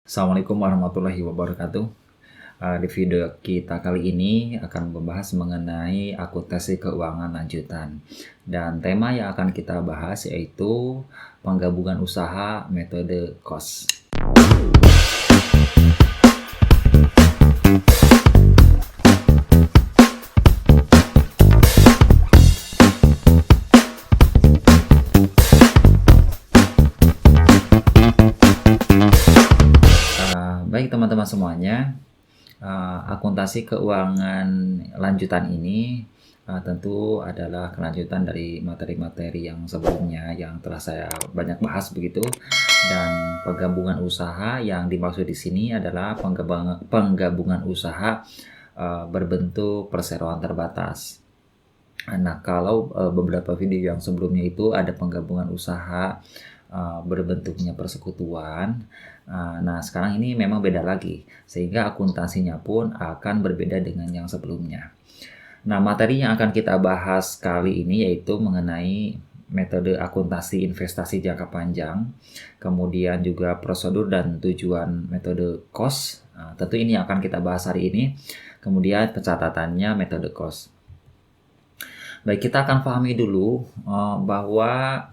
Assalamualaikum warahmatullahi wabarakatuh. Di video kita kali ini akan membahas mengenai akuntansi keuangan lanjutan. Dan tema yang akan kita bahas yaitu penggabungan usaha metode KOS. Baik teman-teman semuanya, akuntansi keuangan lanjutan ini tentu adalah kelanjutan dari materi-materi yang sebelumnya yang telah saya banyak bahas begitu. Dan penggabungan usaha yang dimaksud di sini adalah penggabungan usaha berbentuk perseroan terbatas. Nah, kalau beberapa video yang sebelumnya itu ada penggabungan usaha berbentuknya persekutuan. Nah, sekarang ini memang beda lagi, sehingga akuntansinya pun akan berbeda dengan yang sebelumnya. Nah, materi yang akan kita bahas kali ini yaitu mengenai metode akuntansi investasi jangka panjang, kemudian juga prosedur dan tujuan metode KOS. Tentu ini yang akan kita bahas hari ini. Kemudian pencatatannya metode KOS. Baik, kita akan pahami dulu bahwa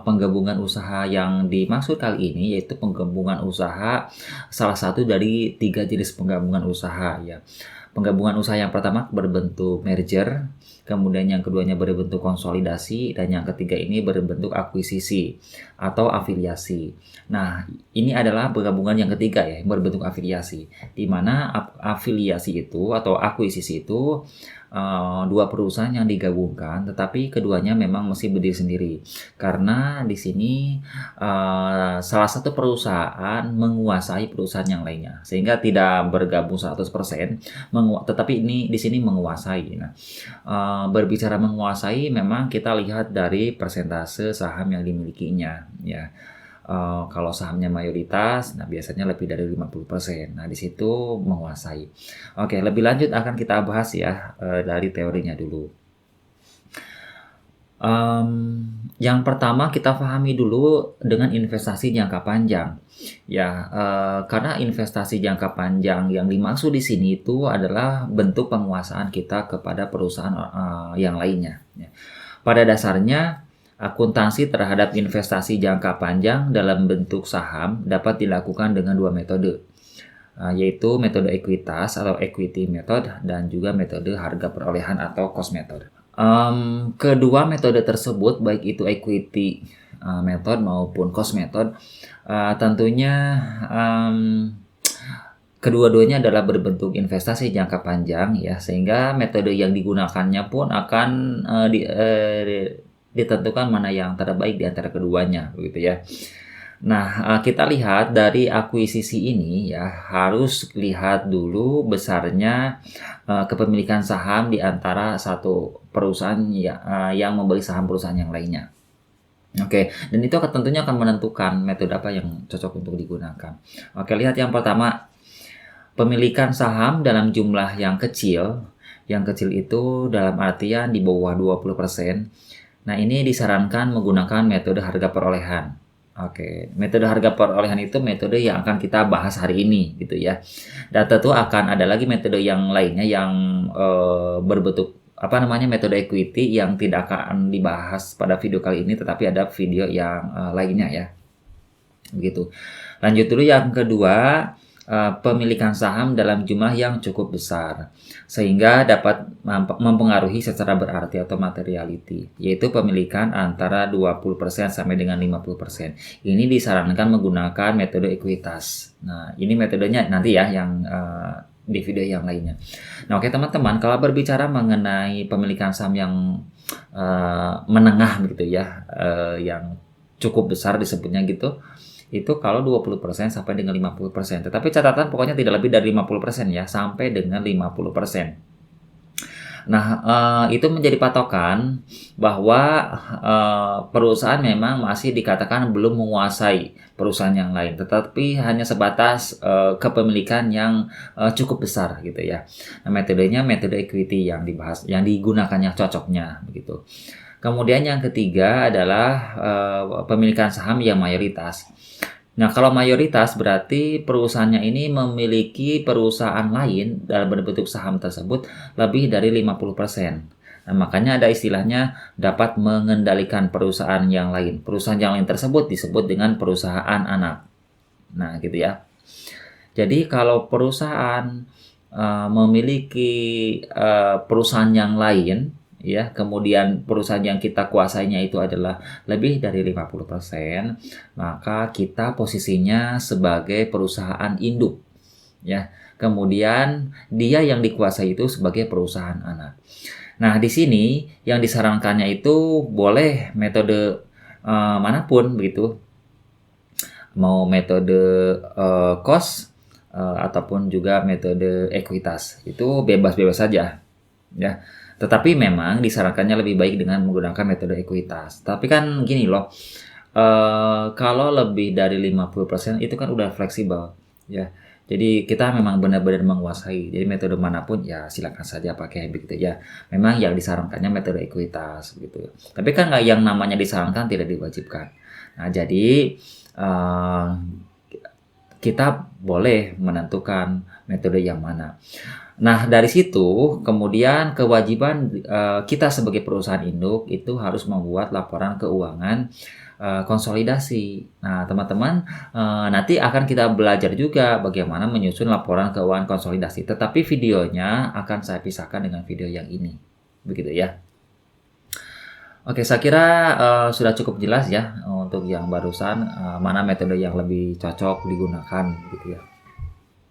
penggabungan usaha yang dimaksud kali ini yaitu penggabungan usaha salah satu dari 3 jenis penggabungan usaha ya. Penggabungan usaha yang pertama berbentuk merger, kemudian yang keduanya berbentuk konsolidasi, dan yang ketiga ini berbentuk akuisisi atau afiliasi. Nah, ini adalah penggabungan yang ketiga ya, berbentuk afiliasi, di mana afiliasi itu atau akuisisi itu dua perusahaan yang digabungkan, tetapi keduanya memang mesti berdiri sendiri. Karena di sini salah satu perusahaan menguasai perusahaan yang lainnya, sehingga tidak bergabung 100%, tetapi ini di sini menguasai. Nah, berbicara menguasai, memang kita lihat dari persentase saham yang dimilikinya, ya. Kalau sahamnya mayoritas, nah biasanya lebih dari 50%. Nah, di situ menguasai. Oke, lebih lanjut akan kita bahas ya dari teorinya dulu. Yang pertama kita pahami dulu dengan investasi jangka panjang. Ya, karena investasi jangka panjang yang dimaksud di sini itu adalah bentuk penguasaan kita kepada perusahaan yang lainnya. Ya. Pada dasarnya, akuntansi terhadap investasi jangka panjang dalam bentuk saham dapat dilakukan dengan dua metode, yaitu metode ekuitas atau equity method dan juga metode harga perolehan atau cost method. Kedua metode tersebut, baik itu equity method maupun cost method, tentunya kedua-duanya adalah berbentuk investasi jangka panjang ya, sehingga metode yang digunakannya pun akan ditentukan mana yang terbaik di antara keduanya begitu ya. Nah, kita lihat dari akuisisi ini ya, harus lihat dulu besarnya kepemilikan saham di antara satu perusahaan yang membeli saham perusahaan yang lainnya. Oke, dan itu tentunya akan menentukan metode apa yang cocok untuk digunakan. Oke, lihat yang pertama, pemilikan saham dalam jumlah yang kecil. Yang kecil itu dalam artian di bawah 20%. Nah, ini disarankan menggunakan metode harga perolehan. Oke, metode harga perolehan itu metode yang akan kita bahas hari ini gitu ya. Dan tentu akan ada lagi metode yang lainnya yang berbentuk metode equity yang tidak akan dibahas pada video kali ini, tetapi ada video yang lainnya ya. Begitu. Lanjut dulu yang kedua, pemilikan saham dalam jumlah yang cukup besar sehingga dapat mempengaruhi secara berarti atau materiality, yaitu pemilikan antara 20% sampai dengan 50%. Ini disarankan menggunakan metode ekuitas. Nah, ini metodenya nanti ya yang di video yang lainnya. Nah, oke teman-teman, kalau berbicara mengenai pemilikan saham yang menengah gitu ya, yang cukup besar disebutnya gitu, itu kalau 20% sampai dengan 50%. Tetapi catatan pokoknya tidak lebih dari 50% ya, sampai dengan 50%. Nah, itu menjadi patokan bahwa perusahaan memang masih dikatakan belum menguasai perusahaan yang lain, tetapi hanya sebatas kepemilikan yang cukup besar gitu ya. Nah, metodenya metode equity yang dibahas, yang digunakannya cocoknya begitu. Kemudian yang ketiga adalah pemilikan saham yang mayoritas. Nah, kalau mayoritas berarti perusahaannya ini memiliki perusahaan lain dalam bentuk saham tersebut lebih dari 50%. Nah, makanya ada istilahnya dapat mengendalikan perusahaan yang lain. Perusahaan yang lain tersebut disebut dengan perusahaan anak. Nah, gitu ya. Jadi kalau perusahaan memiliki perusahaan yang lain, ya, kemudian perusahaan yang kita kuasainya itu adalah lebih dari 50%, maka kita posisinya sebagai perusahaan induk, ya. Kemudian dia yang dikuasai itu sebagai perusahaan anak. Nah, di sini yang disarankannya itu boleh metode manapun begitu, mau metode cost ataupun juga metode ekuitas, itu bebas-bebas saja, ya. Tetapi memang disarankannya lebih baik dengan menggunakan metode ekuitas. Tapi kan gini loh, kalau lebih dari 50% itu kan udah fleksibel, ya. Jadi kita memang benar-benar menguasai. Jadi metode manapun ya silakan saja pakai begitu ya. Memang yang disarankannya metode ekuitas gitu. Tapi kan nggak, yang namanya disarankan tidak diwajibkan. Nah, jadi kita boleh menentukan metode yang mana. Nah, dari situ kemudian kewajiban kita sebagai perusahaan induk itu harus membuat laporan keuangan konsolidasi. Nah, teman-teman, nanti akan kita belajar juga bagaimana menyusun laporan keuangan konsolidasi. Tetapi videonya akan saya pisahkan dengan video yang ini. Begitu ya. Oke, saya kira sudah cukup jelas ya untuk yang barusan mana metode yang lebih cocok digunakan gitu ya.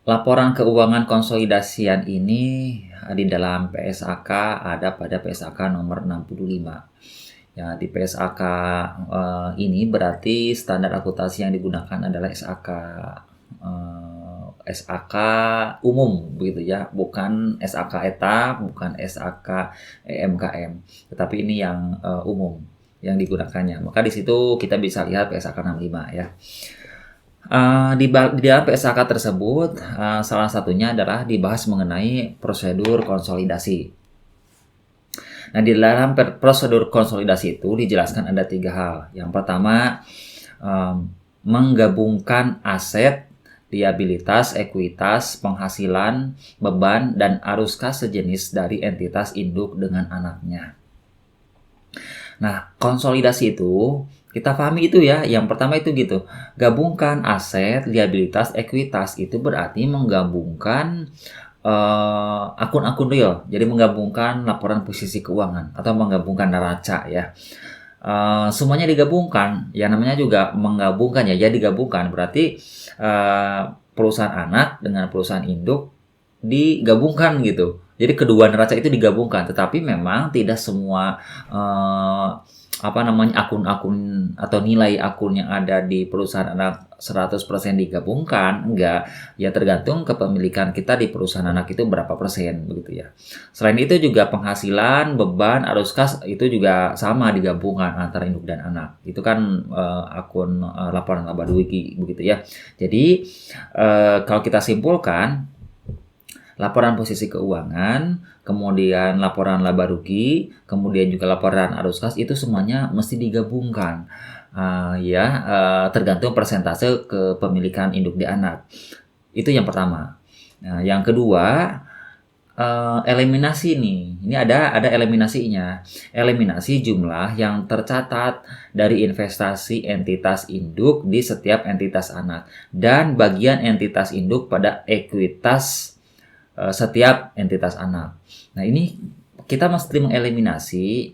Laporan keuangan konsolidasian ini di dalam PSAK ada pada PSAK nomor 65. Ya, di PSAK ini berarti standar akuntansi yang digunakan adalah SAK umum begitu ya, bukan SAK ETA, bukan SAK EMKM, tetapi ini yang umum yang digunakannya. Maka di situ kita bisa lihat PSAK 65 ya. Di dalam PSAK tersebut salah satunya adalah dibahas mengenai prosedur konsolidasi. Nah, di dalam prosedur konsolidasi itu dijelaskan ada 3 hal. Yang pertama, menggabungkan aset, liabilitas, ekuitas, penghasilan, beban, dan arus kas sejenis dari entitas induk dengan anaknya. Nah, konsolidasi itu kita pahami itu ya. Yang pertama itu gitu. Gabungkan aset, liabilitas, ekuitas itu berarti menggabungkan akun-akun real. Jadi menggabungkan laporan posisi keuangan atau menggabungkan neraca ya. Semuanya digabungkan. Ya namanya juga menggabungkan ya. Jadi digabungkan berarti perusahaan anak dengan perusahaan induk digabungkan gitu. Jadi kedua neraca itu digabungkan, tetapi memang tidak semua akun-akun atau nilai akun yang ada di perusahaan anak 100% digabungkan, enggak. Ya tergantung kepemilikan kita di perusahaan anak itu berapa persen begitu ya. Selain itu juga penghasilan, beban, arus kas itu juga sama digabungkan antara induk dan anak. Itu kan akun laporan laba rugi begitu ya. Jadi kalau kita simpulkan, laporan posisi keuangan, kemudian laporan laba rugi, kemudian juga laporan arus kas itu semuanya mesti digabungkan. Tergantung persentase kepemilikan induk di anak. Itu yang pertama. Nah, yang kedua, eliminasi nih. Ini ada eliminasinya. Eliminasi jumlah yang tercatat dari investasi entitas induk di setiap entitas anak dan bagian entitas induk pada ekuitas setiap entitas anak. Nah, ini kita mesti mengeliminasi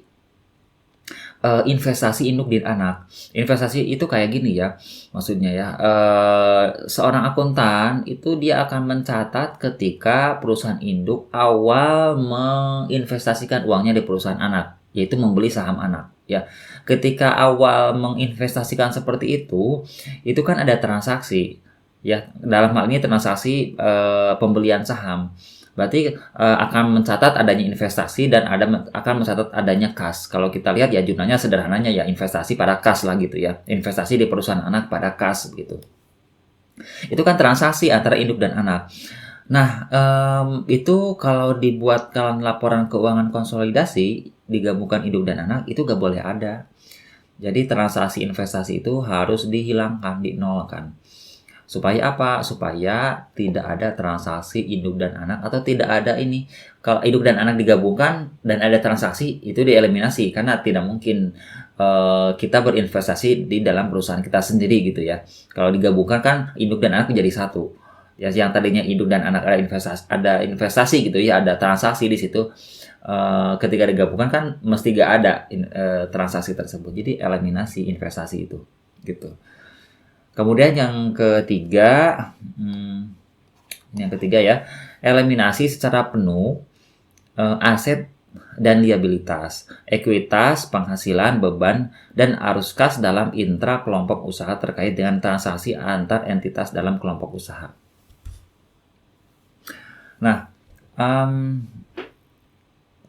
investasi induk di anak. Investasi itu kayak gini ya, maksudnya ya, seorang akuntan itu dia akan mencatat ketika perusahaan induk awal menginvestasikan uangnya di perusahaan anak, yaitu membeli saham anak. Ya, ketika awal menginvestasikan seperti itu kan ada transaksi. Ya, dalam hal ini transaksi pembelian saham. Berarti akan mencatat adanya investasi dan akan mencatat adanya kas. Kalau kita lihat ya jumlahnya sederhananya ya investasi pada kas lah gitu ya. Investasi di perusahaan anak pada kas gitu. Itu kan transaksi antara induk dan anak. Nah, itu kalau dibuatkan laporan keuangan konsolidasi digabungkan induk dan anak itu gak boleh ada. Jadi transaksi investasi itu harus dihilangkan, dinolkan. Supaya apa? Supaya tidak ada transaksi induk dan anak, atau tidak ada ini. Kalau induk dan anak digabungkan dan ada transaksi, itu dieliminasi karena tidak mungkin kita berinvestasi di dalam perusahaan kita sendiri gitu ya. Kalau digabungkan kan induk dan anak menjadi satu. Ya, yang tadinya induk dan anak ada investasi gitu ya, ada transaksi di situ. Ketika digabungkan kan mesti gak ada transaksi tersebut. Jadi eliminasi investasi itu gitu. Kemudian yang ketiga, ya, eliminasi secara penuh aset dan liabilitas, ekuitas, penghasilan, beban, dan arus kas dalam intra kelompok usaha terkait dengan transaksi antar entitas dalam kelompok usaha. Nah,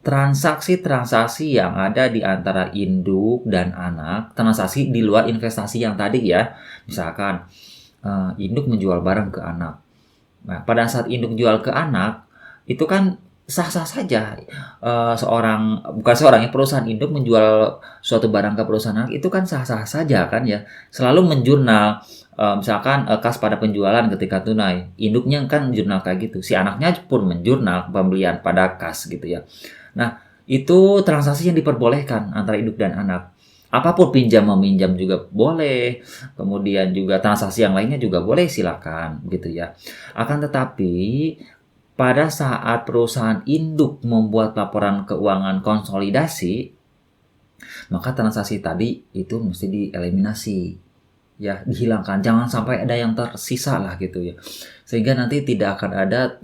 transaksi-transaksi yang ada di antara induk dan anak, transaksi di luar investasi yang tadi ya, misalkan induk menjual barang ke anak. Nah, pada saat induk jual ke anak, itu kan sah-sah saja perusahaan induk menjual suatu barang ke perusahaan anak, itu kan sah-sah saja kan ya. Selalu menjurnal, misalkan kas pada penjualan ketika tunai, induknya kan jurnal kayak gitu. Si anaknya pun menjurnal pembelian pada kas gitu ya. Nah, itu transaksi yang diperbolehkan antara induk dan anak. Apapun pinjam meminjam juga boleh, kemudian juga transaksi yang lainnya juga boleh, silakan gitu ya. Akan tetapi pada saat perusahaan induk membuat laporan keuangan konsolidasi, maka transaksi tadi itu mesti dieliminasi. Ya, dihilangkan, jangan sampai ada yang tersisa lah gitu ya. Sehingga nanti tidak akan ada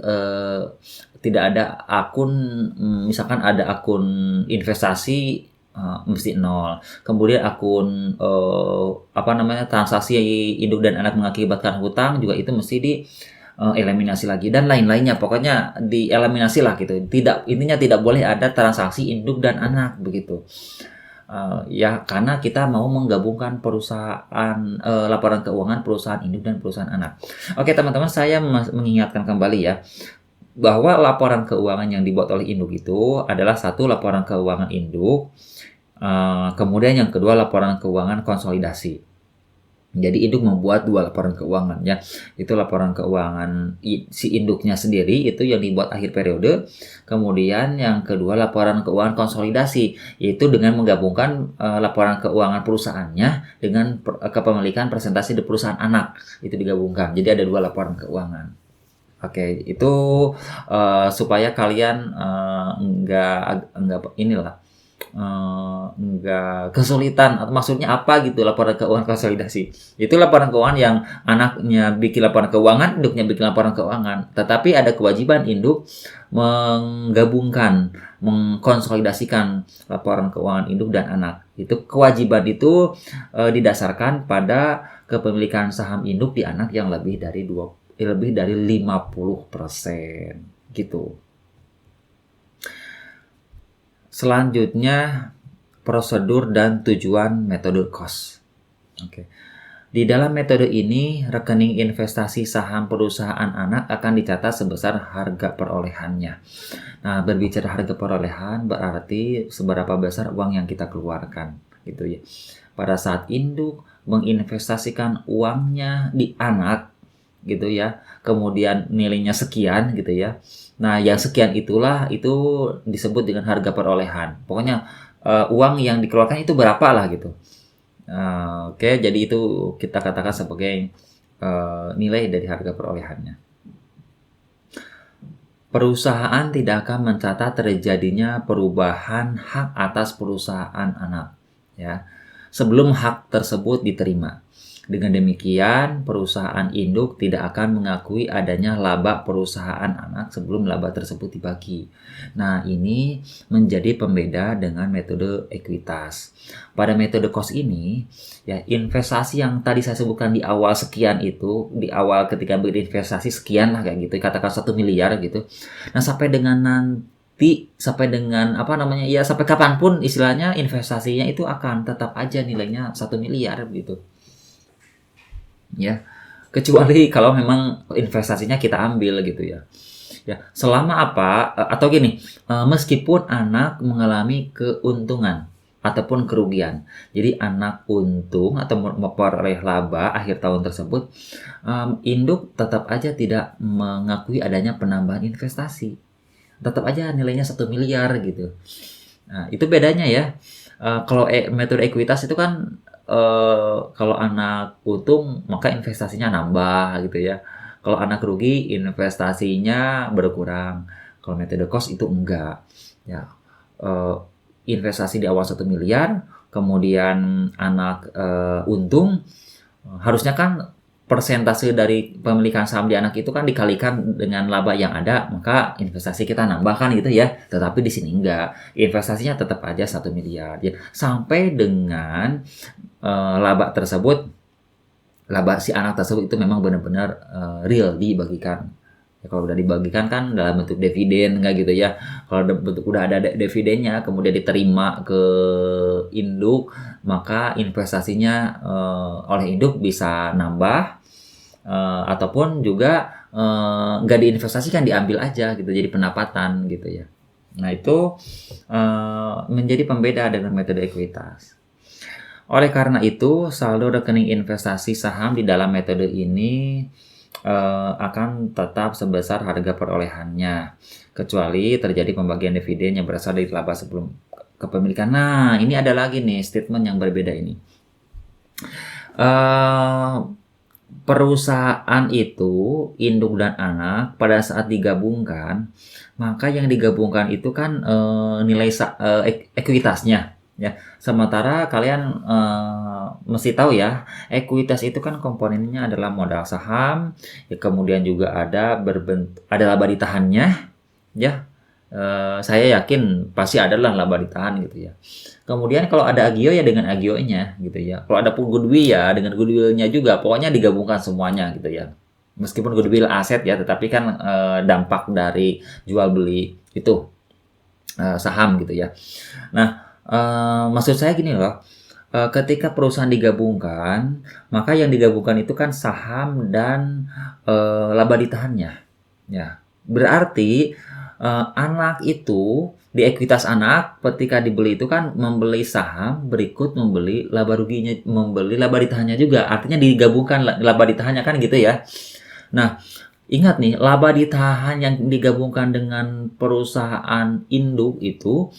tidak ada akun, misalkan ada akun investasi mesti 0. Kemudian akun transaksi induk dan anak mengakibatkan hutang juga itu mesti eliminasi lagi dan lain-lainnya. Pokoknya dieliminasi lah gitu. Intinya tidak boleh ada transaksi induk dan anak begitu. Ya, karena kita mau menggabungkan perusahaan laporan keuangan perusahaan induk dan perusahaan anak. Oke teman-teman, saya mengingatkan kembali ya, bahwa laporan keuangan yang dibuat oleh induk itu adalah satu, laporan keuangan induk, kemudian yang kedua laporan keuangan konsolidasi. Jadi induk membuat 2 laporan keuangan ya. Itu laporan keuangan si induknya sendiri itu yang dibuat akhir periode. Kemudian yang kedua laporan keuangan konsolidasi, yaitu dengan menggabungkan laporan keuangan perusahaannya dengan kepemilikan presentasi di perusahaan anak. Itu digabungkan. Jadi ada 2 laporan keuangan. Oke, itu supaya kalian nggak kesulitan, atau maksudnya apa gitu laporan keuangan konsolidasi. Itu laporan keuangan yang anaknya bikin laporan keuangan, induknya bikin laporan keuangan. Tetapi ada kewajiban induk menggabungkan, mengkonsolidasikan laporan keuangan induk dan anak. Itu kewajiban itu didasarkan pada kepemilikan saham induk di anak yang lebih dari 50% gitu. Selanjutnya, prosedur dan tujuan metode cost. Oke. Di dalam metode ini, rekening investasi saham perusahaan anak akan dicatat sebesar harga perolehannya. Nah, berbicara harga perolehan berarti seberapa besar uang yang kita keluarkan, gitu ya. Pada saat induk menginvestasikan uangnya di anak, gitu ya, kemudian nilainya sekian, gitu ya. Nah, yang sekian itu disebut dengan harga perolehan. Pokoknya uang yang dikeluarkan itu berapa lah gitu. Oke, jadi itu kita katakan sebagai nilai dari harga perolehannya. Perusahaan tidak akan mencatat terjadinya perubahan hak atas perusahaan anak, ya, sebelum hak tersebut diterima. Dengan demikian, perusahaan induk tidak akan mengakui adanya laba perusahaan anak sebelum laba tersebut dibagi. Nah, ini menjadi pembeda dengan metode ekuitas. Pada metode cost ini, ya, investasi yang tadi saya sebutkan di awal sekian itu, di awal ketika berinvestasi sekian lah kayak gitu, katakan 1 miliar gitu. Nah, sampai sampai kapanpun istilahnya investasinya itu akan tetap aja nilainya 1 miliar gitu. Ya, kecuali kalau memang investasinya kita ambil gitu ya. Ya, selama apa atau gini, meskipun anak mengalami keuntungan, ataupun kerugian. Jadi anak untung atau memperoleh laba akhir tahun tersebut, induk tetap aja tidak mengakui adanya penambahan investasi. Tetap aja nilainya 1 miliar gitu. Nah, itu bedanya ya. Kalau metode ekuitas itu kan kalau anak untung maka investasinya nambah gitu ya. Kalau anak rugi investasinya berkurang. Kalau metode cost itu enggak. Ya, eh, investasi di awal 1 miliar, kemudian anak untung, harusnya kan persentase dari pemilikan saham di anak itu kan dikalikan dengan laba yang ada, maka investasi kita nambah kan gitu ya. Tetapi di sini enggak, investasinya tetap aja 1 miliar. Ya, sampai dengan laba tersebut, laba si anak tersebut itu memang benar-benar real dibagikan. Ya, kalau udah dibagikan kan dalam bentuk dividen enggak gitu ya. Kalau bentuk udah ada dividennya kemudian diterima ke induk, maka investasinya oleh induk bisa nambah, ataupun juga nggak diinvestasikan, diambil aja gitu jadi pendapatan gitu ya. Nah itu menjadi pembeda dengan metode ekuitas. Oleh karena itu saldo rekening investasi saham di dalam metode ini akan tetap sebesar harga perolehannya, kecuali terjadi pembagian dividen yang berasal dari laba sebelum kepemilikan. Nah, ini ada lagi nih statement yang berbeda ini. Perusahaan itu, induk dan anak, pada saat digabungkan, maka yang digabungkan itu kan nilai ekuitasnya. Ya, sementara kalian mesti tahu ya, ekuitas itu kan komponennya adalah modal saham, ya, kemudian juga ada laba ditahannya, ya. Saya yakin pasti adalah laba ditahan gitu ya. Kemudian kalau ada agio ya dengan agionya gitu ya. Kalau ada pun goodwill ya dengan goodwillnya juga. Pokoknya digabungkan semuanya gitu ya. Meskipun goodwill aset ya, tetapi kan dampak dari jual beli itu saham gitu ya. Nah, maksud saya gini loh. Ketika perusahaan digabungkan, maka yang digabungkan itu kan saham dan laba ditahannya. Ya, berarti anak itu di ekuitas anak ketika dibeli itu kan membeli saham, berikut membeli laba ruginya, membeli laba ditahannya juga. Artinya digabungkan laba ditahannya kan gitu ya. Nah, ingat nih, laba ditahan yang digabungkan dengan perusahaan induk itu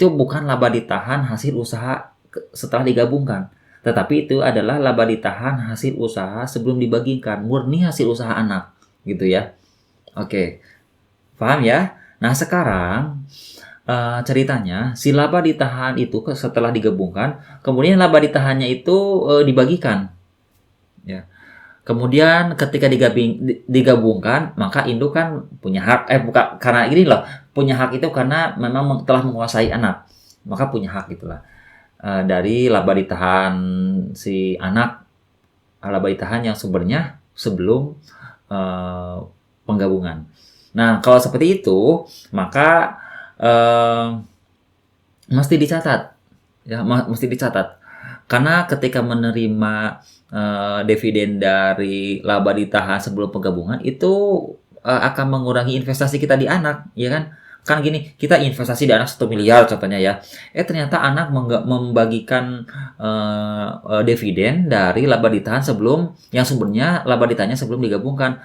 bukan laba ditahan hasil usaha setelah digabungkan. Tetapi itu adalah laba ditahan hasil usaha sebelum dibagikan, murni hasil usaha anak, gitu ya. Oke, paham ya? Nah, sekarang ceritanya si laba ditahan itu setelah digabungkan, kemudian laba ditahannya itu dibagikan. Ya. Kemudian ketika digabungkan, maka induk kan punya hak, bukan karena ini loh, punya hak itu karena memang telah menguasai anak, maka punya hak gitulah. Dari laba ditahan si anak, laba ditahan yang sumbernya sebelum penggabungan. Nah, kalau seperti itu, maka mesti dicatat, ya, mesti dicatat. Karena ketika menerima dividen dari laba ditahan sebelum penggabungan itu akan mengurangi investasi kita di anak, ya kan? Kan gini, kita investasi di anak 1 miliar contohnya ya. Ternyata anak membagikan dividen dari laba ditahan sebelum yang sumbernya laba ditahannya sebelum digabungkan.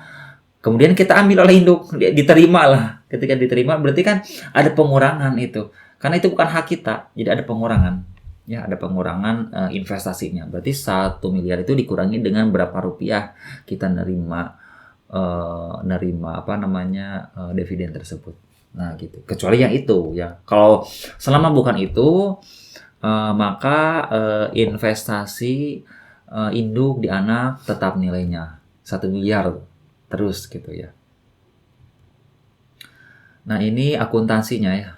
Kemudian kita ambil oleh induk, diterima lah. Ketika diterima berarti kan ada pengurangan itu. Karena itu bukan hak kita, jadi ada pengurangan. Ya, ada pengurangan investasinya. Berarti 1 miliar itu dikurangi dengan berapa rupiah kita nerima dividen tersebut. Nah, gitu. Kecuali yang itu ya. Kalau selama bukan itu, maka investasi induk di anak tetap nilainya 1 miliar terus gitu ya. Nah, ini akuntansinya ya.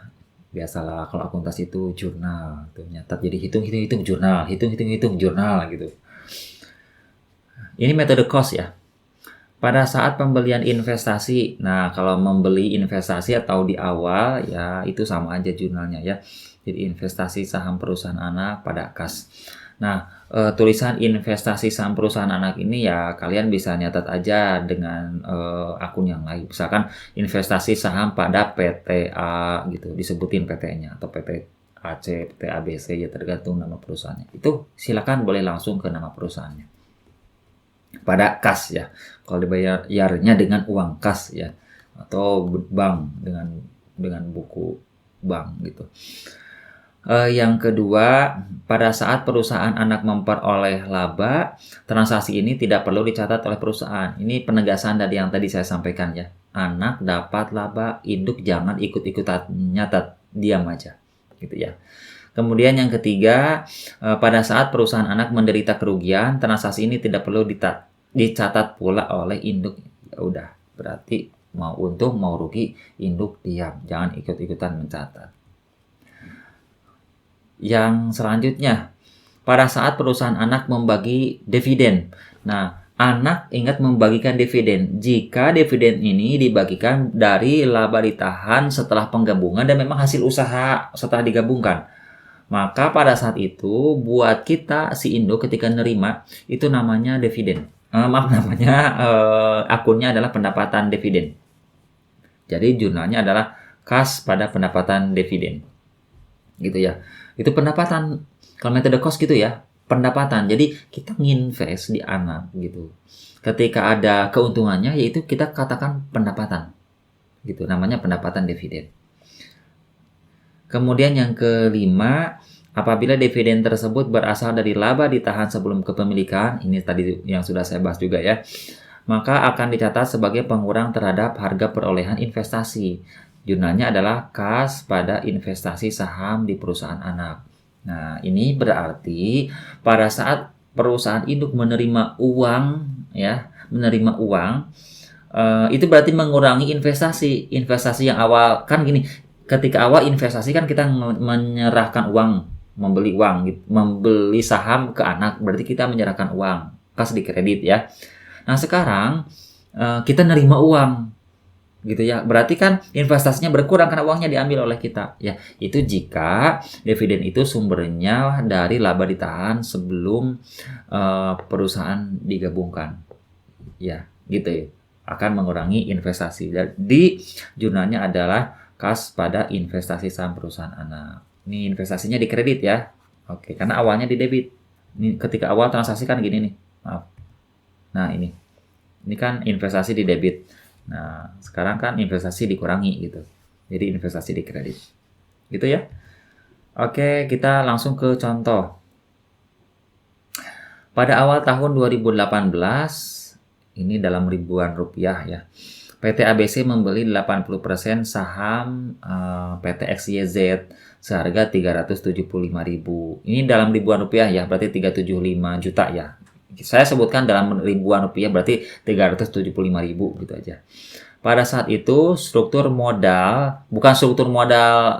Biasalah kalau akuntansi itu jurnal, tuh nyatat jadi hitung jurnal, hitung jurnal gitu. Ini metode cost ya. Pada saat pembelian investasi, nah kalau membeli investasi atau di awal ya itu sama aja jurnalnya ya. Jadi investasi saham perusahaan anak pada kas. Nah, tulisan investasi saham perusahaan anak ini ya kalian bisa nyatat aja dengan akun yang lain. Misalkan investasi saham pada PTA gitu, disebutin PT-nya atau PT AC, PT ABC, ya tergantung nama perusahaannya. Itu silakan boleh langsung ke nama perusahaannya. Pada kas ya. Kalau dibayarnya dengan uang kas ya, atau bank dengan buku bank gitu. Yang kedua, pada saat perusahaan anak memperoleh laba, transaksi ini tidak perlu dicatat oleh perusahaan. Ini penegasan dari yang tadi saya sampaikan ya. Anak dapat laba, induk jangan ikut-ikutan nyatat, diam aja, gitu ya. Kemudian yang ketiga, pada saat perusahaan anak menderita kerugian, transaksi ini tidak perlu dicatat pula oleh induk. Ya udah, berarti mau untung mau rugi, induk diam, jangan ikut-ikutan mencatat. Yang selanjutnya, pada saat perusahaan anak membagi dividen. Nah, anak ingat membagikan dividen jika dividen ini dibagikan dari laba ditahan setelah penggabungan dan memang hasil usaha setelah digabungkan. Maka pada saat itu buat kita si induk ketika nerima itu namanya dividen. Akunnya adalah pendapatan dividen. Jadi jurnalnya adalah kas pada pendapatan dividen. Gitu ya. Itu pendapatan. Kalau metode cost gitu ya, pendapatan. Jadi kita nginvest di anak gitu. Ketika ada keuntungannya yaitu kita katakan pendapatan. Gitu, namanya pendapatan dividen. Kemudian yang kelima, apabila dividen tersebut berasal dari laba ditahan sebelum kepemilikan, ini tadi yang sudah saya bahas juga ya, maka akan dicatat sebagai pengurang terhadap harga perolehan investasi. Jurnalnya adalah kas pada investasi saham di perusahaan anak. Nah, ini berarti pada saat perusahaan induk menerima uang, ya, itu berarti mengurangi investasi yang awal. Kan gini, ketika awal investasi kan kita menyerahkan uang, membeli saham ke anak, berarti kita menyerahkan uang, kas di kredit ya. Nah, sekarang kita nerima uang gitu ya, berarti kan investasinya berkurang karena uangnya diambil oleh kita ya. Itu jika dividen itu sumbernya dari laba ditahan sebelum perusahaan digabungkan ya, gitu ya, akan mengurangi investasi. Jadi jurnalnya adalah kas pada investasi saham perusahaan anak. Ini investasinya di kredit ya, oke, karena awalnya di debit. Ini ketika awal transaksi kan gini nih, maaf. Nah, ini kan investasi di debit. Nah, sekarang kan investasi dikurangi gitu. Jadi investasi di kredit. Gitu ya. Oke, kita langsung ke contoh. Pada awal tahun 2018, ini dalam ribuan rupiah ya. PT ABC membeli 80% saham PT XYZ seharga 375.000. Ini dalam ribuan rupiah ya, berarti 375 juta ya. Saya sebutkan dalam ribuan rupiah berarti 375.000 gitu aja. Pada saat itu struktur modal, bukan struktur modal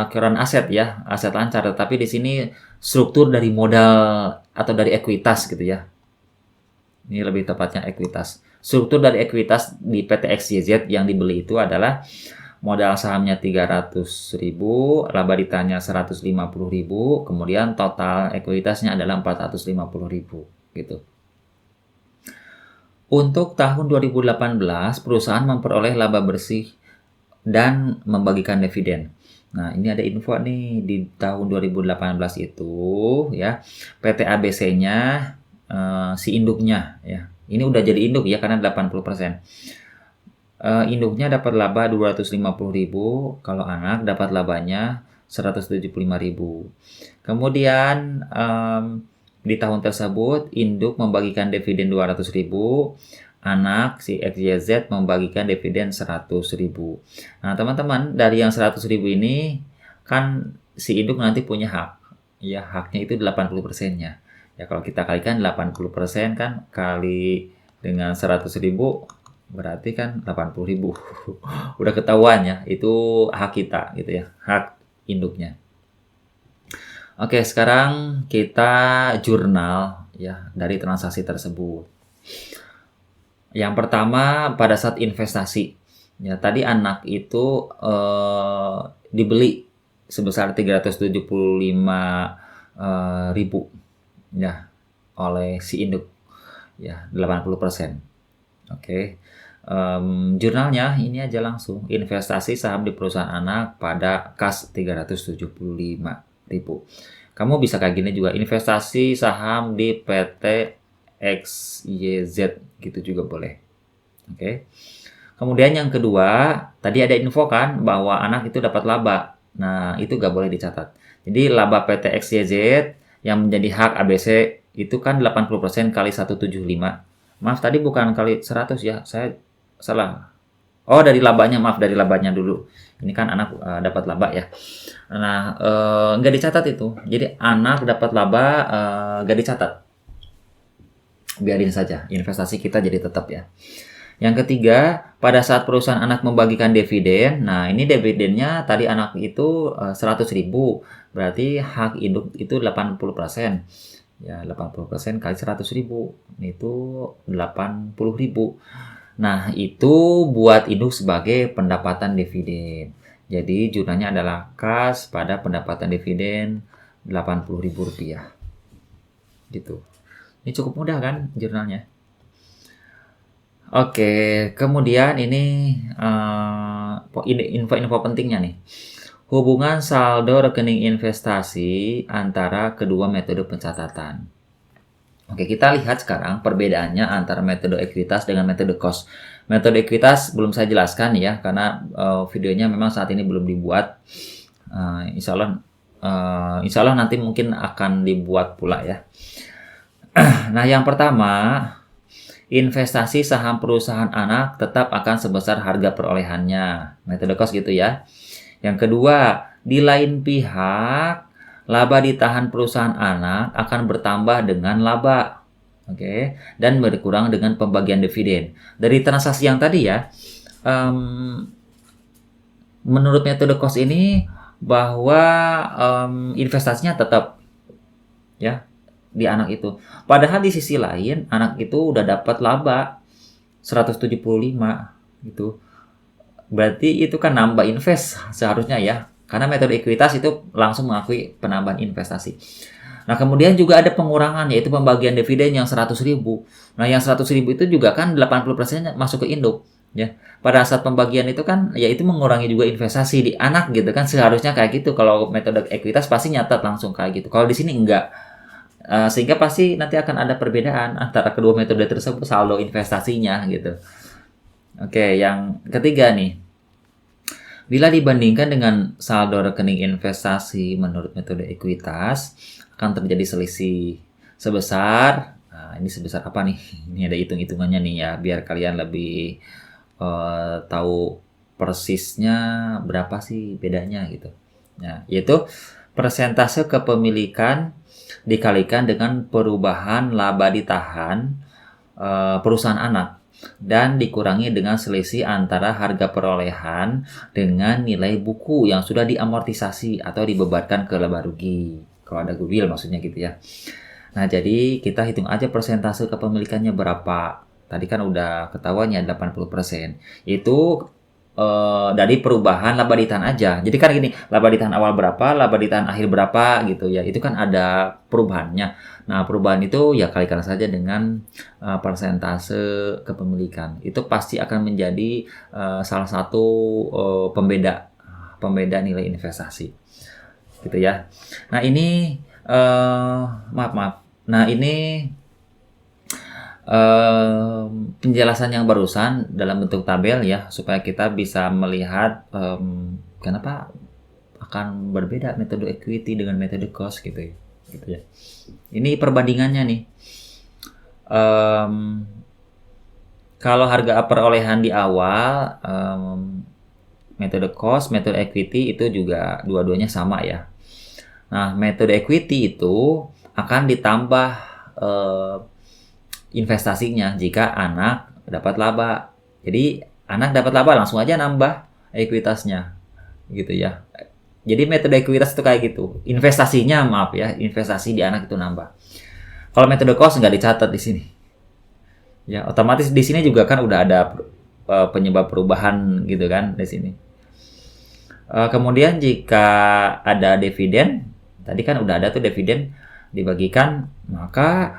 current aset ya, aset lancar, tetapi di sini struktur dari modal atau dari ekuitas gitu ya. Ini lebih tepatnya ekuitas. Struktur dari ekuitas di PT XYZ yang dibeli itu adalah modal sahamnya 300.000, laba ditanya 150.000, kemudian total ekuitasnya adalah 450.000 gitu. Untuk tahun 2018, perusahaan memperoleh laba bersih dan membagikan dividen. Nah, ini ada info nih di tahun 2018 itu ya, PT ABC-nya si induknya ya. Ini udah jadi induk ya karena 80%. Induknya dapat laba 250.000, kalau anak dapat labanya 175.000. Kemudian di tahun tersebut induk membagikan dividen 200.000, anak si XYZ membagikan dividen 100.000. Nah, teman-teman, dari yang 100.000 ini kan si induk nanti punya hak. Ya, haknya itu 80%-nya. Ya, kalau kita kalikan 80% kan kali dengan 100.000 berarti kan 80.000. Udah ketahuan ya, itu hak kita gitu ya, hak induknya. Oke, sekarang kita jurnal ya dari transaksi tersebut. Yang pertama pada saat investasi. Ya, tadi anak itu dibeli sebesar 375.000 ya oleh si induk ya, 80%. Oke. Jurnalnya ini aja langsung, investasi saham di perusahaan anak pada kas 375.000. Kamu bisa kayak gini juga, investasi saham di PT XYZ gitu juga boleh. Oke. Kemudian yang kedua, tadi ada info kan bahwa anak itu dapat laba. Nah, itu nggak boleh dicatat. Jadi laba PT XYZ yang menjadi hak ABC itu kan 80% kali 175. Maaf, tadi bukan kali 100 ya, saya salah. Oh, dari labanya, maaf, dari labanya dulu. Ini kan anak dapat laba ya. Nah, nggak dicatat itu. Jadi anak dapat laba nggak dicatat. Biarin saja, investasi kita jadi tetap ya. Yang ketiga, pada saat perusahaan anak membagikan dividen, nah ini dividennya tadi anak itu 100.000, berarti hak induk itu 80%. Ya, 80% kali 100.000, itu 80.000. Nah, itu buat induk sebagai pendapatan dividen. Jadi, jurnalnya adalah kas pada pendapatan dividen Rp80.000. Gitu. Ini cukup mudah kan jurnalnya? Oke, kemudian ini info-info pentingnya nih. Hubungan saldo rekening investasi antara kedua metode pencatatan. Oke, kita lihat sekarang perbedaannya antara metode ekuitas dengan metode cost. Metode ekuitas belum saya jelaskan ya, karena videonya memang saat ini belum dibuat. Insya Allah nanti mungkin akan dibuat pula ya. Nah, yang pertama, investasi saham perusahaan anak tetap akan sebesar harga perolehannya. Metode cost gitu ya. Yang kedua, di lain pihak, laba ditahan perusahaan anak akan bertambah dengan laba. Oke, dan berkurang dengan pembagian dividen. Dari transaksi yang tadi ya, menurut metode cost ini bahwa investasinya tetap ya di anak itu. Padahal di sisi lain anak itu udah dapat laba 175 gitu. Berarti itu kan nambah invest seharusnya ya. Karena metode ekuitas itu langsung mengakui penambahan investasi. Nah, kemudian juga ada pengurangan yaitu pembagian dividen yang 100.000. Nah, yang 100.000 itu juga kan 80% masuk ke induk ya. Pada saat pembagian itu kan ya itu mengurangi juga investasi di anak gitu kan, seharusnya kayak gitu. Kalau metode ekuitas pasti nyatat langsung kayak gitu. Kalau di sini enggak. Sehingga pasti nanti akan ada perbedaan antara kedua metode tersebut saldo investasinya gitu. Oke, yang ketiga nih. Bila dibandingkan dengan saldo rekening investasi menurut metode ekuitas, akan terjadi selisih sebesar, nah ini sebesar apa nih? Ini ada hitung-hitungannya nih ya, biar kalian lebih tahu persisnya berapa sih bedanya gitu. Nah, yaitu persentase kepemilikan dikalikan dengan perubahan laba ditahan perusahaan anak dan dikurangi dengan selisih antara harga perolehan dengan nilai buku yang sudah diamortisasi atau dibebankan ke laba rugi. Kalau ada goodwill maksudnya gitu ya. Nah, jadi kita hitung aja persentase kepemilikannya berapa. Tadi kan udah ketahuannya 80%. Itu dari perubahan laba ditahan aja. Jadi kan gini, laba ditahan awal berapa, laba ditahan akhir berapa gitu ya. Itu kan ada perubahannya. Nah, perubahan itu ya kalikan saja dengan persentase kepemilikan. Itu pasti akan menjadi salah satu pembeda nilai investasi. Gitu ya. Nah, ini maaf. Nah, ini penjelasan yang barusan dalam bentuk tabel ya, supaya kita bisa melihat kenapa akan berbeda metode equity dengan metode cost gitu ya. Ini perbandingannya nih. Kalau harga perolehan di awal, metode cost, metode equity itu juga dua-duanya sama ya. Nah, metode equity itu akan ditambah investasinya jika anak dapat laba. Jadi anak dapat laba langsung aja nambah ekuitasnya gitu ya. Jadi metode ekuitas itu kayak gitu. Investasinya investasi di anak itu nambah. Kalau metode cost nggak dicatat di sini. Ya, otomatis di sini juga kan udah ada penyebab perubahan gitu kan di sini. Kemudian jika ada dividen, tadi kan udah ada tuh dividen dibagikan, maka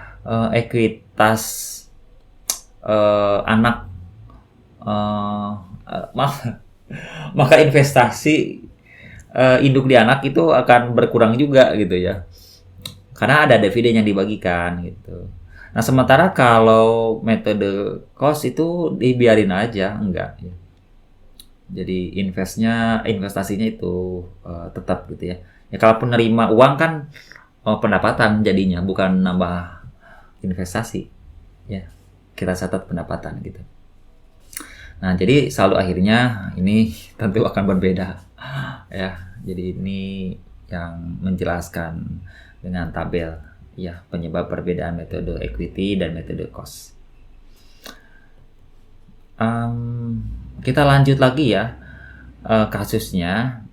ekuitas anak eh, maka investasi induk di anak itu akan berkurang juga gitu ya. Karena ada dividen yang dibagikan gitu. Nah, sementara kalau metode cost itu dibiarin aja, enggak ya. Jadi investasinya itu tetap gitu ya. Ya kalau penerima uang kan pendapatan jadinya, bukan nambah investasi ya. Kita catat pendapatan gitu. Nah, jadi selalu akhirnya ini tentu akan berbeda ya. Jadi ini yang menjelaskan dengan tabel ya penyebab perbedaan metode equity dan metode cost. Kita lanjut lagi ya kasusnya.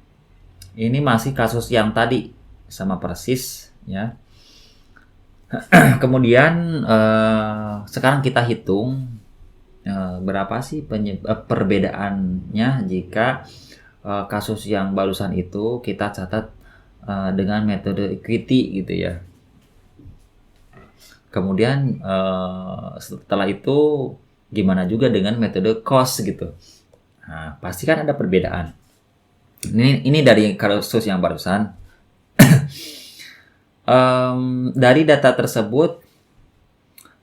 Ini masih kasus yang tadi sama persis ya. Kemudian sekarang kita hitung berapa sih perbedaannya jika kasus yang barusan itu kita catat dengan metode equity gitu ya. Kemudian setelah itu gimana juga dengan metode cost gitu. Nah, pasti kan ada perbedaan. Ini dari kasus yang barusan. Dari data tersebut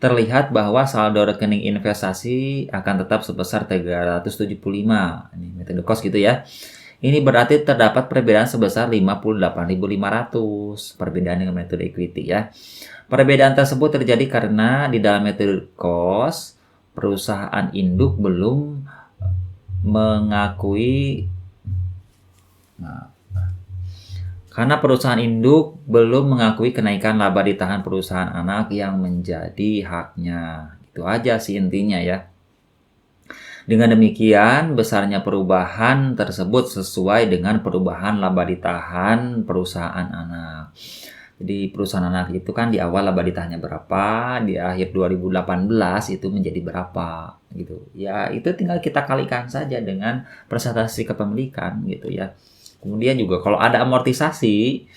terlihat bahwa saldo rekening investasi akan tetap sebesar 375. Ini metode cost gitu ya. Ini berarti terdapat perbedaan sebesar 58.500. Perbedaan dengan metode equity ya. Perbedaan tersebut terjadi karena di dalam metode cost, perusahaan induk belum mengakui karena perusahaan induk belum mengakui kenaikan laba ditahan perusahaan anak yang menjadi haknya. Itu aja sih intinya ya. Dengan demikian, besarnya perubahan tersebut sesuai dengan perubahan laba ditahan perusahaan anak. Jadi perusahaan anak itu kan di awal laba ditahannya berapa, di akhir 2018 itu menjadi berapa gitu. Ya, itu tinggal kita kalikan saja dengan persentase kepemilikan gitu ya. Kemudian juga kalau ada amortisasi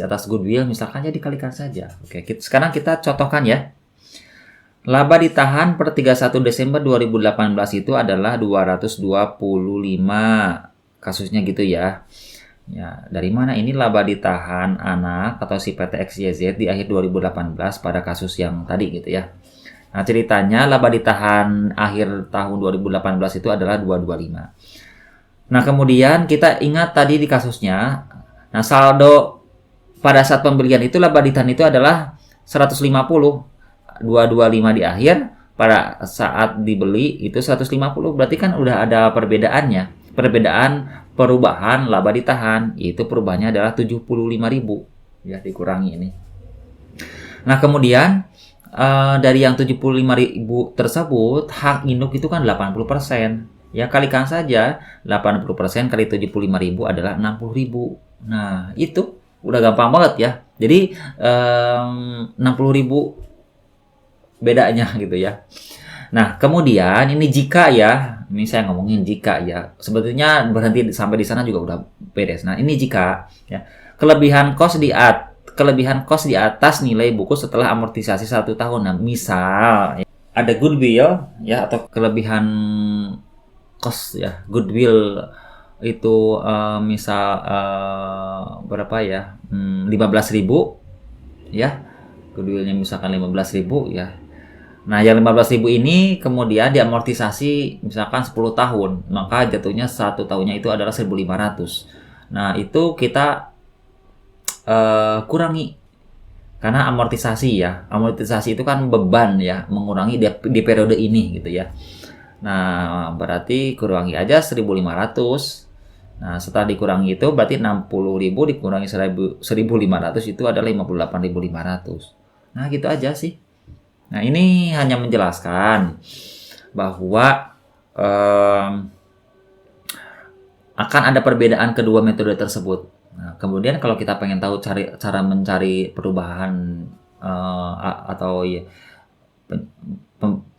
atas goodwill misalkan ya dikalikan saja. Oke, sekarang kita contohkan ya. Laba ditahan per 31 Desember 2018 itu adalah 225. Kasusnya gitu ya. Ya, dari mana ini laba ditahan anak atau si PT XYZ di akhir 2018 pada kasus yang tadi gitu ya. Nah, ceritanya laba ditahan akhir tahun 2018 itu adalah 225. Nah, kemudian kita ingat tadi di kasusnya, nah saldo pada saat pembelian itu laba ditahan itu adalah 150. 225 di akhir, pada saat dibeli itu 150. Berarti kan udah ada perbedaannya. Perbedaan perubahan laba ditahan, yaitu perubahannya adalah 75.000. Ya, dikurangi ini. Nah, kemudian dari yang 75.000 tersebut, hak induk itu kan 80%. Ya, kalikan saja 80% kali 75.000 adalah 60.000. Nah, itu udah gampang banget ya. Jadi 60.000 bedanya gitu ya. Nah, kemudian ini jika ya, ini saya ngomongin jika ya. Sebetulnya berhenti sampai di sana juga udah beres. Nah, ini jika ya. Kelebihan cost di atas nilai buku setelah amortisasi 1 tahun. Nah, misal ya, ada goodwill ya atau kelebihan cost ya, goodwill itu misal berapa ya, 15.000 ya, goodwillnya misalkan 15.000 ya. Nah, yang 15.000 ini kemudian diamortisasi misalkan 10 tahun, maka jatuhnya 1 tahunnya itu adalah 1.500. Nah, itu kita kurangi karena amortisasi itu kan beban ya, mengurangi di periode ini gitu ya. Nah, berarti kurangi aja 1.500. Nah, setelah dikurangi itu berarti 60.000 dikurangi 1.500 itu adalah 58.500. Nah, gitu aja sih. Nah, ini hanya menjelaskan bahwa akan ada perbedaan kedua metode tersebut. Nah, kemudian kalau kita pengen tahu cara mencari perubahan atau ya,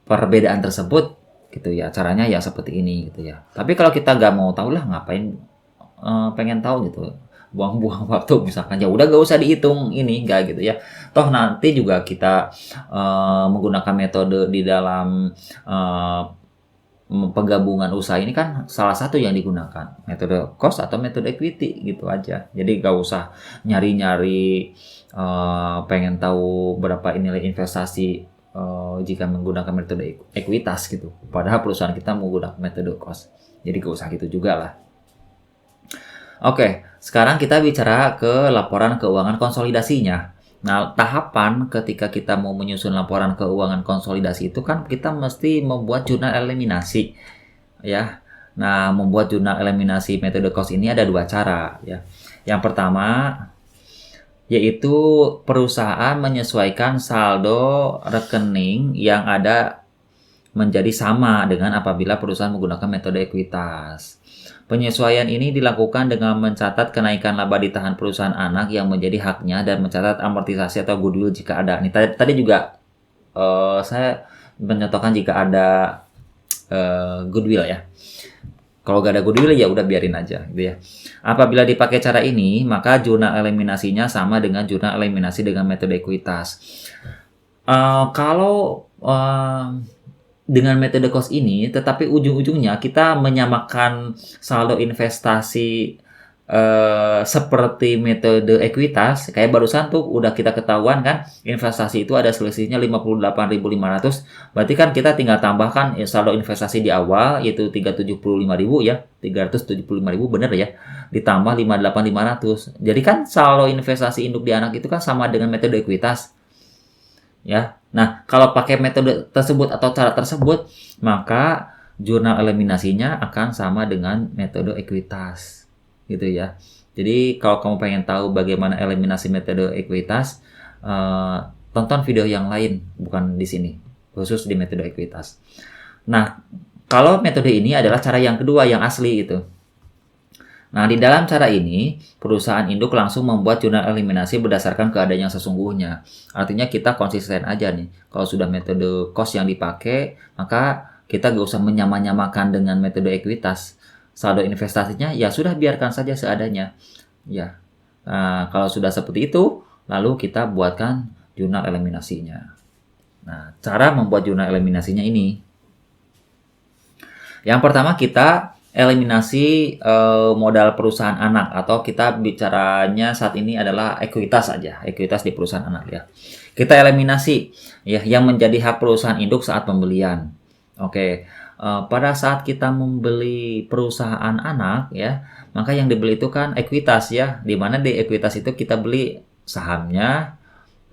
perbedaan tersebut gitu ya, caranya ya seperti ini gitu ya. Tapi kalau kita nggak mau tahu lah, ngapain pengen tahu gitu, buang-buang waktu misalkan, ya udah gak usah dihitung ini enggak gitu ya. Toh nanti juga kita menggunakan metode di dalam penggabungan usaha ini kan salah satu yang digunakan, metode cost atau metode equity gitu aja. Jadi gak usah nyari-nyari pengen tahu berapa nilai investasi jika menggunakan metode ekuitas gitu. Padahal perusahaan kita menggunakan metode cost. Jadi gak usah gitu juga lah. Oke, sekarang kita bicara ke laporan keuangan konsolidasinya. Nah, tahapan ketika kita mau menyusun laporan keuangan konsolidasi itu kan kita mesti membuat jurnal eliminasi, ya. Nah, membuat jurnal eliminasi metode cost ini ada dua cara, ya. Yang pertama yaitu perusahaan menyesuaikan saldo rekening yang ada menjadi sama dengan apabila perusahaan menggunakan metode ekuitas. Penyesuaian ini dilakukan dengan mencatat kenaikan laba ditahan perusahaan anak yang menjadi haknya dan mencatat amortisasi atau goodwill jika ada. Nih tadi juga saya menyatakan jika ada goodwill ya. Kalau gak ada goodwill ya udah biarin aja gitu ya. Apabila dipakai cara ini, maka jurnal eliminasinya sama dengan jurnal eliminasi dengan metode ekuitas. Kalau dengan metode cost ini, tetapi ujung-ujungnya kita menyamakan saldo investasi seperti metode ekuitas, kayak barusan tuh udah kita ketahuan kan, investasi itu ada selisihnya 58.500, berarti kan kita tinggal tambahkan saldo investasi di awal yaitu 375.000 ya, 375.000 bener ya, ditambah 58.500. Jadi kan saldo investasi induk di anak itu kan sama dengan metode ekuitas. Ya. Nah, kalau pakai metode tersebut atau cara tersebut, maka jurnal eliminasinya akan sama dengan metode ekuitas. Gitu ya. Jadi, kalau kamu pengen tahu bagaimana eliminasi metode ekuitas, tonton video yang lain, bukan di sini, khusus di metode ekuitas. Nah, kalau metode ini adalah cara yang kedua, yang asli gitu. Nah, di dalam cara ini, perusahaan induk langsung membuat jurnal eliminasi berdasarkan keadaan yang sesungguhnya. Artinya kita konsisten aja nih. Kalau sudah metode cost yang dipakai, maka kita gak usah menyamakan dengan metode ekuitas. Saldo investasinya, ya sudah biarkan saja seadanya. Ya, nah, kalau sudah seperti itu, lalu kita buatkan jurnal eliminasinya. Nah, cara membuat jurnal eliminasinya ini. Yang pertama kita eliminasi modal perusahaan anak, atau kita bicaranya saat ini adalah ekuitas saja, ekuitas di perusahaan anak ya. Kita eliminasi ya yang menjadi hak perusahaan induk saat pembelian. Oke, pada saat kita membeli perusahaan anak ya, maka yang dibeli itu kan ekuitas ya, di mana di ekuitas itu kita beli sahamnya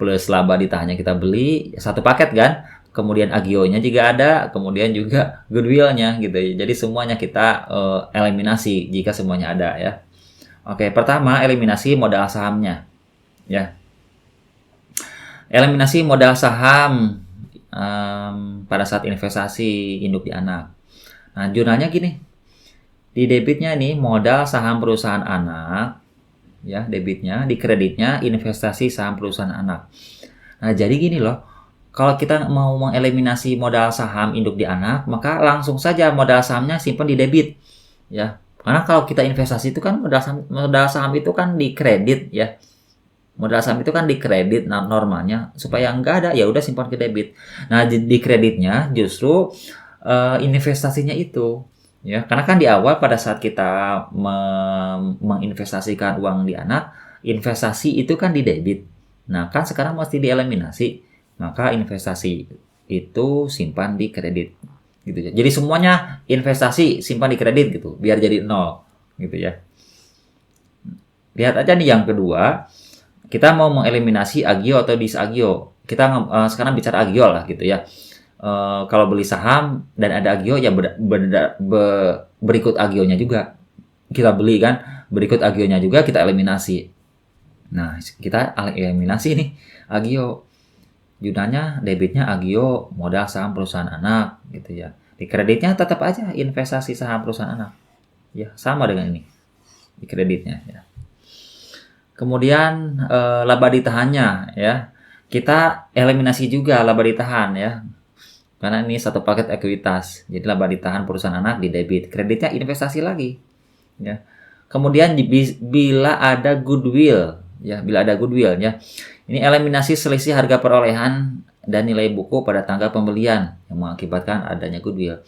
plus laba ditahannya kita beli satu paket kan. Kemudian agionya juga ada, kemudian juga goodwill-nya gitu. Jadi semuanya kita eliminasi jika semuanya ada ya. Oke, pertama eliminasi modal sahamnya. Ya. Eliminasi modal saham pada saat investasi induk di anak. Nah, jurnalnya gini. Di debitnya nih modal saham perusahaan anak, ya, debitnya, di kreditnya investasi saham perusahaan anak. Nah, jadi gini loh. Kalau kita mau mengeliminasi modal saham induk di anak, maka langsung saja modal sahamnya simpan di debit, ya. Karena kalau kita investasi itu kan modal saham itu kan di kredit, ya. Modal saham itu kan di kredit normalnya, supaya nggak ada ya udah simpan ke debit. Nah di kreditnya justru investasinya itu, ya. Karena kan di awal pada saat kita menginvestasikan uang di anak, investasi itu kan di debit. Nah kan sekarang mesti dieliminasi. Maka investasi itu simpan di kredit gitu ya. Jadi semuanya investasi simpan di kredit gitu, biar jadi 0 gitu ya. Lihat aja nih yang kedua, kita mau mengeliminasi agio atau disagio. Kita sekarang bicara agio lah gitu ya. Kalau beli saham dan ada agio ya berikut agionya juga kita beli kan, berikut agionya juga kita eliminasi. Nah, kita eliminasi nih agio. Jurnalnya debitnya agio modal saham perusahaan anak gitu ya. Di kreditnya tetap aja investasi saham perusahaan anak. Ya, sama dengan ini. Di kreditnya ya. Kemudian laba ditahannya ya. Kita eliminasi juga laba ditahan ya. Karena ini satu paket ekuitas. Jadi laba ditahan perusahaan anak di debit, kreditnya investasi lagi. Ya. Kemudian bila ada goodwill ya, bila ada goodwill ya. Ini eliminasi selisih harga perolehan dan nilai buku pada tanggal pembelian yang mengakibatkan adanya goodwill.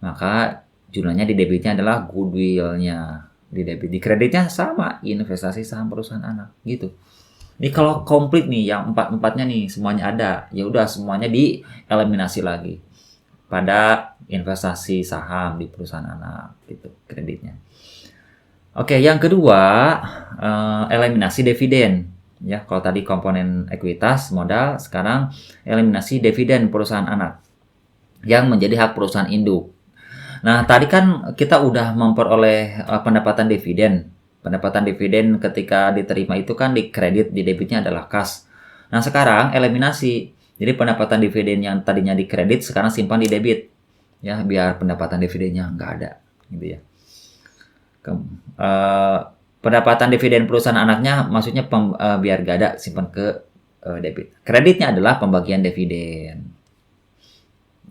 maka jurnalnya di debitnya adalah goodwill-nya. Di debit, di kreditnya sama, investasi saham perusahaan anak gitu. Ini kalau komplit nih, yang empat-empatnya nih semuanya ada, ya udah semuanya dieliminasi lagi pada investasi saham di perusahaan anak gitu kreditnya. Oke, yang kedua eliminasi dividen. Ya, kalau tadi komponen ekuitas modal, sekarang eliminasi dividen perusahaan anak yang menjadi hak perusahaan induk. Nah, tadi kan kita udah memperoleh pendapatan dividen. Pendapatan dividen ketika diterima itu kan di kredit, di debitnya adalah kas. Nah, sekarang eliminasi. Jadi pendapatan dividen yang tadinya di kredit sekarang simpan di debit. Ya, biar pendapatan dividennya nggak ada, gitu ya. Pendapatan dividen perusahaan anaknya maksudnya biar nggak ada, simpan ke debit. Kreditnya adalah pembagian dividen.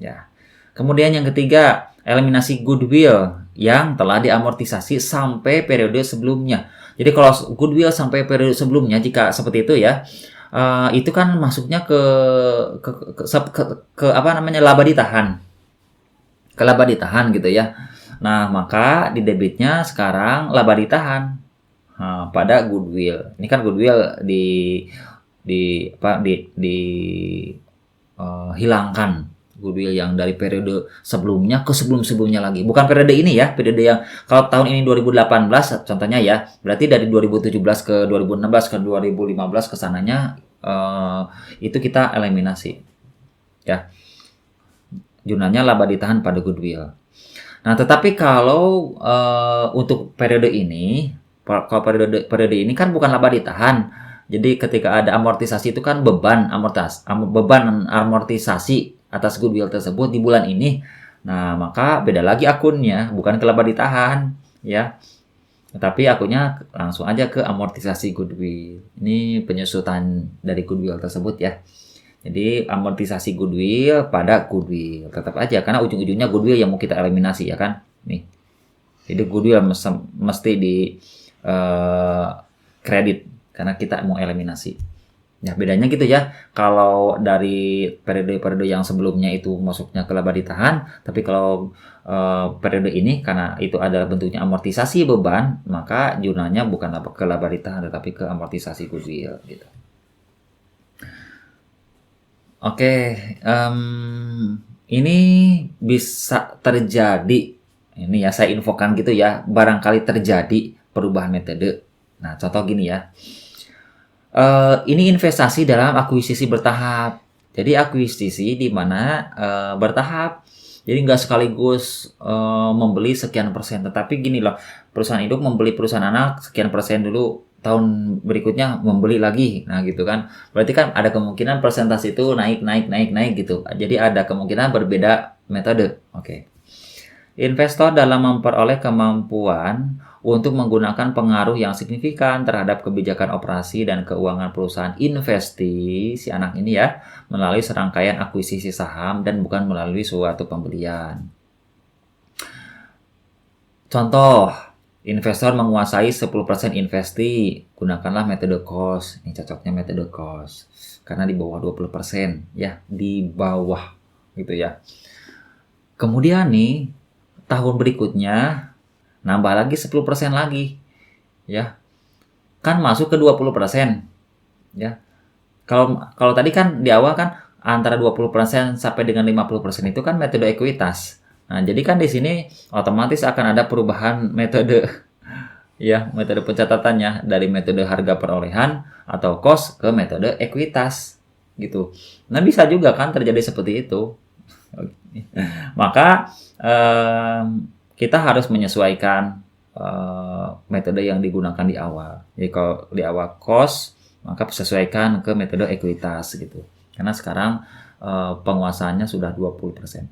Ya. Kemudian yang ketiga, eliminasi goodwill yang telah diamortisasi sampai periode sebelumnya. Jadi kalau goodwill sampai periode sebelumnya, jika seperti itu ya, itu kan masuknya ke apa namanya, laba ditahan, ke laba ditahan gitu ya. Nah, maka di debitnya sekarang laba ditahan pada goodwill. Ini kan goodwill hilangkan. Goodwill yang dari periode sebelumnya ke sebelum-sebelumnya lagi. Bukan periode ini ya, periode yang kalau tahun ini 2018 contohnya ya, berarti dari 2017 ke 2016 ke 2015 ke sananya itu kita eliminasi. Ya. Jurnalnya laba ditahan pada goodwill. Nah, tetapi kalau untuk periode ini, kalau periode ini kan bukan laba ditahan. Jadi ketika ada amortisasi itu kan beban amortisasi atas goodwill tersebut di bulan ini. Nah, maka beda lagi akunnya, bukan ke laba ditahan, ya. Tetapi akunnya langsung aja ke amortisasi goodwill. Ini penyusutan dari goodwill tersebut ya. Jadi amortisasi goodwill pada goodwill. Tetap aja, karena ujung-ujungnya goodwill yang mau kita eliminasi ya kan. Nih. Jadi goodwill mesti di kredit karena kita mau eliminasi. Ya, bedanya gitu ya. Kalau dari periode-periode yang sebelumnya itu masuknya ke laba ditahan, tapi kalau periode ini karena itu adalah bentuknya amortisasi beban, maka jurnalnya bukan ke laba ditahan tetapi ke amortisasi goodwill gitu. Oke, ini bisa terjadi. Ini ya saya infokan gitu ya, barangkali terjadi perubahan metode. Nah, contoh gini ya. Ini investasi dalam akuisisi bertahap. Jadi akuisisi di mana bertahap. Jadi nggak sekaligus membeli sekian persen. Tetapi gini loh, perusahaan induk membeli perusahaan anak sekian persen dulu, tahun berikutnya membeli lagi. Nah gitu kan. Berarti kan ada kemungkinan persentase itu naik gitu. Jadi ada kemungkinan berbeda metode. Oke. Investor dalam memperoleh kemampuan untuk menggunakan pengaruh yang signifikan terhadap kebijakan operasi dan keuangan perusahaan investi si anak ini ya, melalui serangkaian akuisisi saham dan bukan melalui suatu pembelian. Contoh, investor menguasai 10% investi, gunakanlah metode cost. Ini cocoknya metode cost. Karena di bawah 20% ya, di bawah gitu ya. Kemudian nih, tahun berikutnya nambah lagi 10% lagi. Ya. Kan masuk ke 20%. Ya. Kalau tadi kan di awal kan antara 20% sampai dengan 50% itu kan metode ekuitas. Nah, jadi kan di sini otomatis akan ada perubahan metode ya, metode pencatatannya dari metode harga perolehan atau cost ke metode ekuitas gitu. Nah, bisa juga kan terjadi seperti itu. Maka kita harus menyesuaikan metode yang digunakan di awal. Jadi kalau di awal cost, maka sesuaikan ke metode ekuitas gitu. Karena sekarang penguasaannya sudah 20%.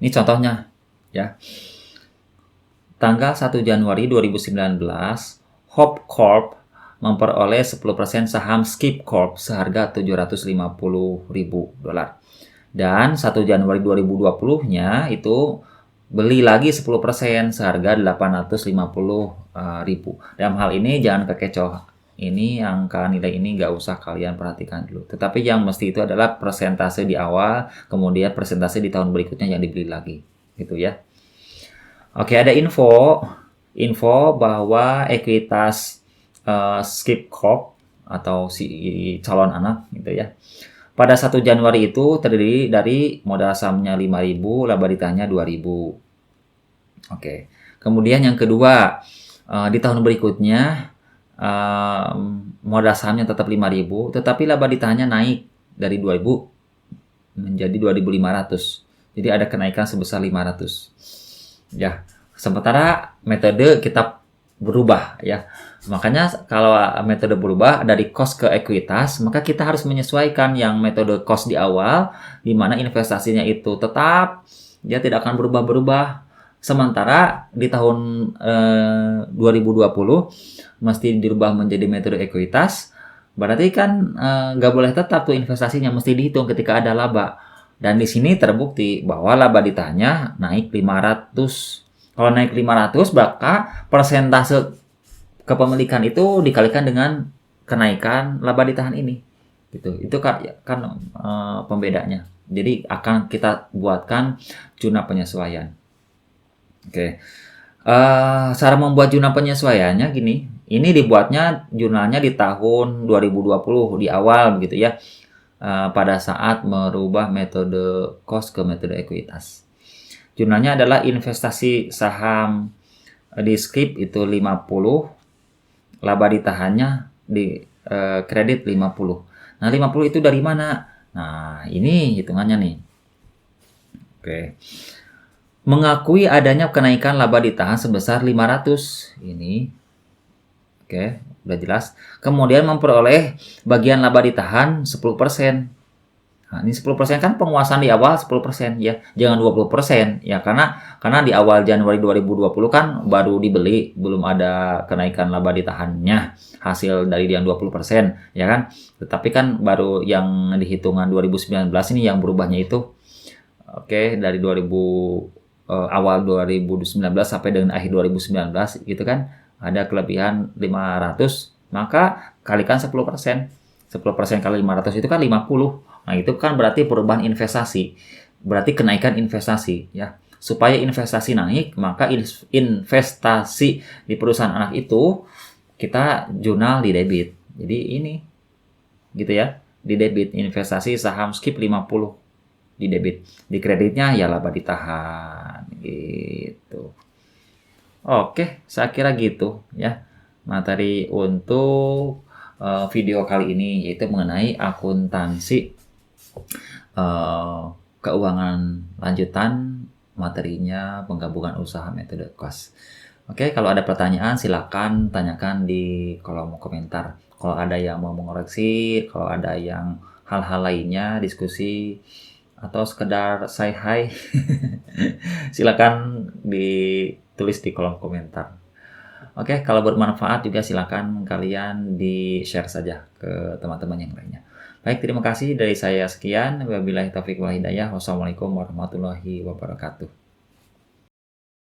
Ini contohnya ya. Tanggal 1 Januari 2019, Hope Corp memperoleh 10% saham Skip Corp seharga $750.000. Dan 1 Januari 2020-nya itu beli lagi 10% seharga $850.000. Dalam hal ini jangan kekecoh. Ini angka nilai ini nggak usah kalian perhatikan dulu. Tetapi yang mesti itu adalah persentase di awal, kemudian persentase di tahun berikutnya yang dibeli lagi. gitu ya. Oke, ada info bahwa ekuitas skip crop atau si calon anak gitu ya. Pada 1 Januari itu terdiri dari modal sahamnya 5.000, laba ditanya 2.000. Oke. Kemudian yang kedua, di tahun berikutnya modal sahamnya tetap 5.000, tetapi laba ditanya naik dari 2.000 menjadi 2.500. Jadi ada kenaikan sebesar 500. Ya, sementara metode kita berubah ya. Makanya kalau metode berubah dari cost ke ekuitas, maka kita harus menyesuaikan yang metode cost di awal, di mana investasinya itu tetap, dia tidak akan berubah-berubah. Sementara di tahun 2020 mesti dirubah menjadi metode ekuitas, berarti kan nggak boleh tetap tuh investasinya, mesti dihitung ketika ada laba. Dan di sini terbukti bahwa laba ditanya naik 500. Kalau naik 500, maka persentase kepemilikan itu dikalikan dengan kenaikan laba ditahan ini. Gitu. Itu kan pembedanya. Jadi akan kita buatkan jurnal penyesuaian. Oke. Cara membuat jurnal penyesuaiannya gini. Ini dibuatnya jurnalnya di tahun 2020 di awal begitu ya. Pada saat merubah metode cost ke metode ekuitas. Jurnalnya adalah investasi saham di skip itu 50, laba ditahannya di kredit 50. Nah, 50 itu dari mana? Nah, ini hitungannya nih. Oke. Mengakui adanya kenaikan laba ditahan sebesar 500. Ini. Oke, udah jelas. Kemudian memperoleh bagian laba ditahan 10%. Nah, ini 10% kan penguasaan di awal 10% ya. Jangan 20% ya, karena di awal Januari 2020 kan baru dibeli, belum ada kenaikan laba ditahannya hasil dari yang 20% ya kan. Tetapi kan baru yang di hitungan 2019 ini yang berubahnya itu. Oke, dari awal 2019 sampai dengan akhir 2019 gitu kan ada kelebihan 500, maka kalikan 10%. 10% kali 500 itu kan 50. Nah, itu kan berarti perubahan investasi. Berarti kenaikan investasi ya. Supaya investasi naik, maka investasi di perusahaan anak itu kita jurnal di debit. Jadi ini gitu ya. Di debit investasi saham skip 50 di debit. Di kreditnya ya laba ditahan gitu. Oke, saya kira gitu ya. Materi untuk video kali ini yaitu mengenai akuntansi keuangan lanjutan, materinya penggabungan usaha metode cost. Oke, kalau ada pertanyaan silakan tanyakan di kolom komentar. Kalau ada yang mau mengoreksi, kalau ada yang hal-hal lainnya diskusi atau sekedar say hi silakan ditulis di kolom komentar. Oke, kalau bermanfaat juga silakan kalian di-share saja ke teman-teman yang lainnya. Baik, terima kasih dari saya sekian. Wabillahi taufiq wal hidayah. Wassalamualaikum warahmatullahi wabarakatuh.